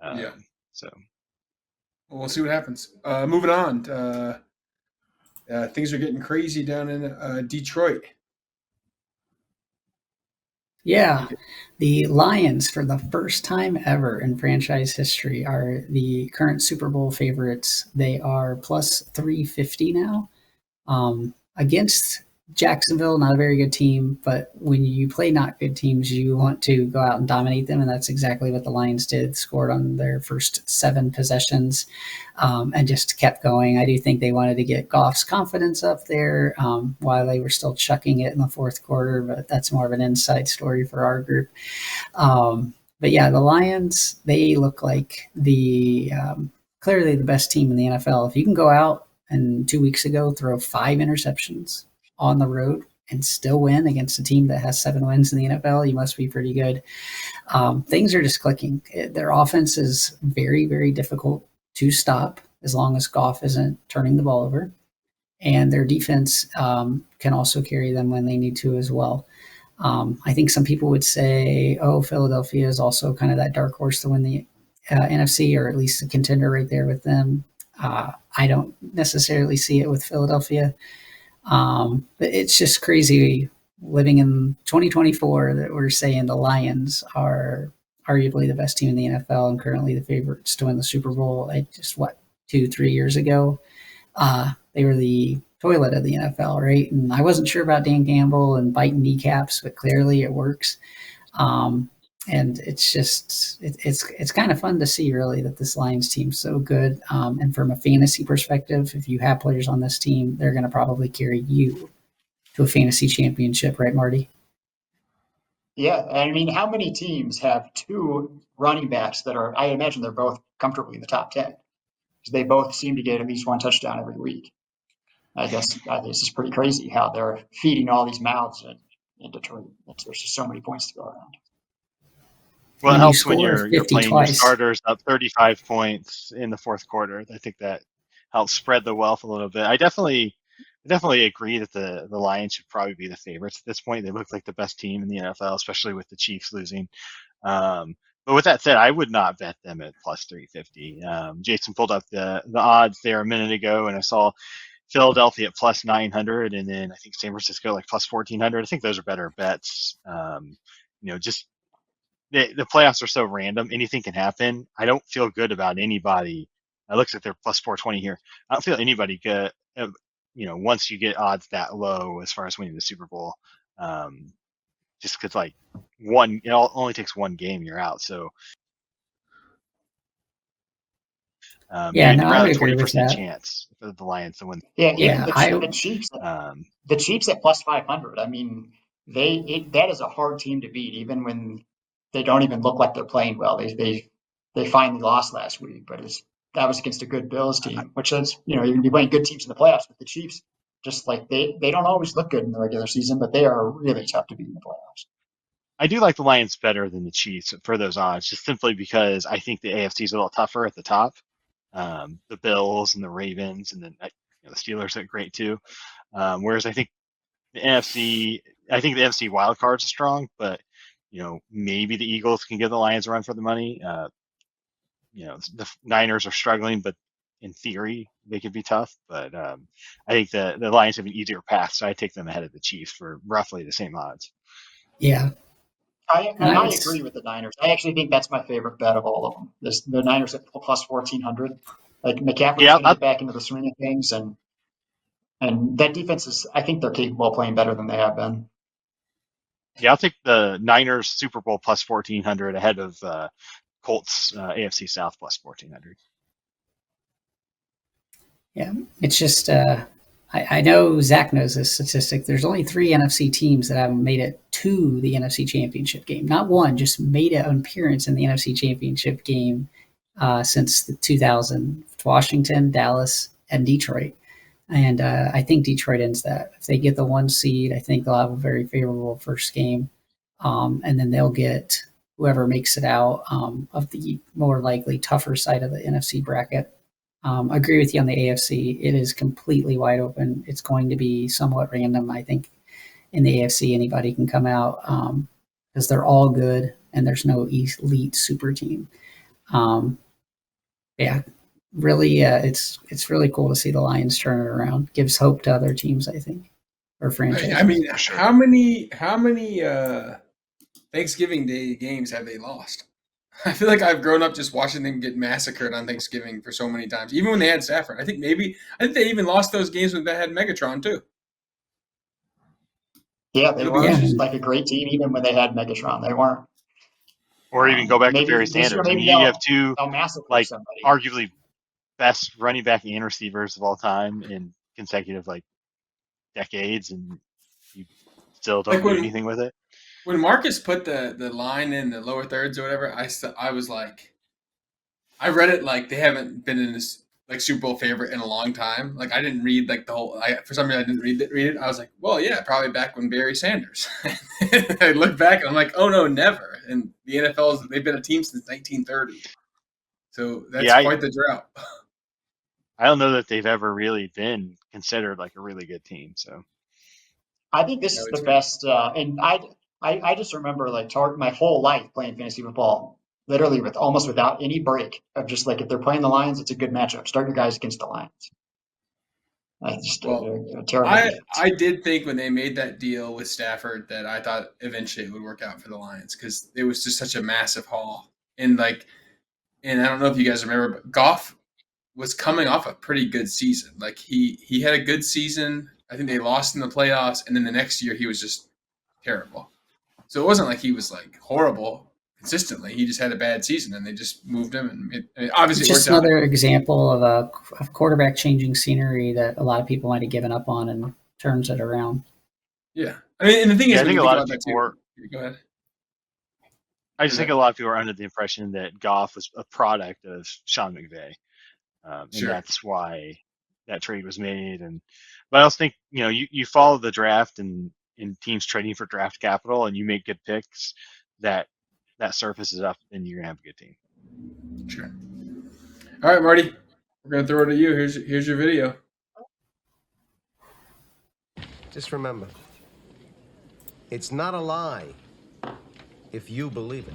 Yeah. So Well, we'll see what happens. Moving on. Things are getting crazy down in Detroit. Yeah, the Lions, for the first time ever in franchise history, are the current Super Bowl favorites. They are plus 350 now. Against Jacksonville, not a very good team, but when you play not good teams, you want to go out and dominate them, and that's exactly what the Lions did. Scored on their first 7 possessions, and just kept going. I do think they wanted to get Goff's confidence up there while they were still chucking it in the fourth quarter, but that's more of an inside story for our group. But yeah, the Lions, they look like the clearly the best team in the NFL. If you can go out and 2 weeks ago throw 5 interceptions on the road and still win against a team that has 7 wins in the NFL, you must be pretty good. Things are just clicking. Their offense is very, very difficult to stop as long as Goff isn't turning the ball over. And their defense can also carry them when they need to as well. I think some people would say, oh, Philadelphia is also kind of that dark horse to win the NFC, or at least a contender right there with them. I don't necessarily see it with Philadelphia. But it's just crazy living in 2024 that we're saying the Lions are arguably the best team in the NFL and currently the favorites to win the Super Bowl. 2-3 years ago, they were the toilet of the NFL, right? And I wasn't sure about Dan Campbell and biting kneecaps, but clearly it works. And it's just it's kind of fun to see, really, that this Lions team's so good. And from a fantasy perspective, if you have players on this team, they're going to probably carry you to a fantasy championship, right, Marty? Yeah, I mean, how many teams have 2 running backs that are? I imagine they're both comfortably in the top 10 because they both seem to get at least 1 touchdown every week. I guess this is pretty crazy how they're feeding all these mouths in Detroit. There's just so many points to go around. Well, it helps when you're playing twice. your starters up 35 points in the fourth quarter. I think that helps spread the wealth a little bit. I definitely agree that the Lions should probably be the favorites at this point. They look like the best team in the NFL, especially with the Chiefs losing. But with that said, I would not bet them at plus 350. Jason pulled up the odds there a minute ago, and I saw Philadelphia at plus 900, and then I think San Francisco like plus 1400. I think those are better bets. Just the playoffs are so random. Anything can happen. I don't feel good about anybody. I looked at their plus 420 here. I don't feel anybody good, once you get odds that low as far as winning the Super Bowl. Just because it only takes one game, you're out. So I would agree with that. Chance for the Lions to win. The Chiefs. The Chiefs at plus 500. I mean, that is a hard team to beat, even when they don't even look like they're playing well. They finally lost last week, but that was against a good Bills team, which is you're going to be playing good teams in the playoffs. But the Chiefs, just like they don't always look good in the regular season, but they are really tough to beat in the playoffs. I do like the Lions better than the Chiefs for those odds, just simply because I think the AFC is a little tougher at the top. The Bills and the Ravens, and then the Steelers are great too. Whereas I think the NFC wild cards are strong, but maybe the Eagles can give the Lions a run for the money. The Niners are struggling, but in theory they could be tough. But I think the Lions have an easier path, so I take them ahead of the Chiefs for roughly the same odds. Yeah. I agree with the Niners. I actually think that's my favorite bet of all of them. The Niners at plus 1,400. Like McCaffrey's going to get back into the swing of things, and that defense I think they're capable of playing better than they have been. Yeah, I'll take the Niners Super Bowl plus 1,400 ahead of Colts AFC South plus 1,400. Yeah, it's just I know Zach knows this statistic. There's only 3 NFC teams that haven't made it to the NFC Championship game. Not one, just made an appearance in the NFC Championship game since the 2000. Washington, Dallas, and Detroit. And I think Detroit ends that. If they get the 1 seed, I think they'll have a very favorable first game. And then they'll get whoever makes it out of the more likely tougher side of the NFC bracket. Agree with you on the AFC. It is completely wide open. It's going to be somewhat random. I think in the AFC, anybody can come out because they're all good and there's no elite super team. Yeah, really, it's really cool to see the Lions turn it around. Gives hope to other teams, I think, or franchises. I mean, For sure. how many Thanksgiving Day games have they lost? I feel like I've grown up just watching them get massacred on Thanksgiving for so many times. Even when they had Stafford, I think they even lost those games when they had Megatron too. Yeah, they It'll be were interesting. like a great team even when they had Megatron. They weren't. Or even go back to Maybe Barry this year, Sanders. I maybe mean, you have two they'll massacre like somebody. arguably best running back and receivers of all time in consecutive like decades, and you still don't Like do anything with it. when Marcus put the line in the lower thirds or whatever, I was like, I read it like they haven't been in this like Super Bowl favorite in a long time. Like I didn't read like the whole. For some reason I didn't read it. I was like, well, yeah, probably back when Barry Sanders. I look back and I'm like, oh no, never. And the NFL's they've been a team since 1930, so that's Yeah, quite the drought. I don't know that they've ever really been considered like a really good team. So I think this No, is it's the good. best. And I just remember like my whole life playing fantasy football, literally with almost without any break of just like if they're playing the Lions, it's a good matchup. Start your guys against the Lions. It's just Well, a terrible defense. I did think when they made that deal with Stafford that I thought eventually it would work out for the Lions because it was just such a massive haul. And and I don't know if you guys remember, but Goff was coming off a pretty good season. Like he had a good season. I think they lost in the playoffs, and then the next year he was just terrible. So it wasn't like he was like horrible consistently. He just had a bad season, and they just moved him, and obviously It's it just worked out. another example of a quarterback changing scenery that a lot of people might have given up on and turns it around. Yeah, I mean, and the thing is, I when think you a think lot of about that people too, were. go ahead. I just think a lot of people are under the impression that Goff was a product of Sean McVay, and Sure. that's why that trade was made. But I also think you follow the draft and in teams trading for draft capital, and you make good picks that surfaces up, and you're gonna have a good team. Sure. All right, Marty, we're gonna throw it at you. Here's your video. Just remember, it's not a lie if you believe it.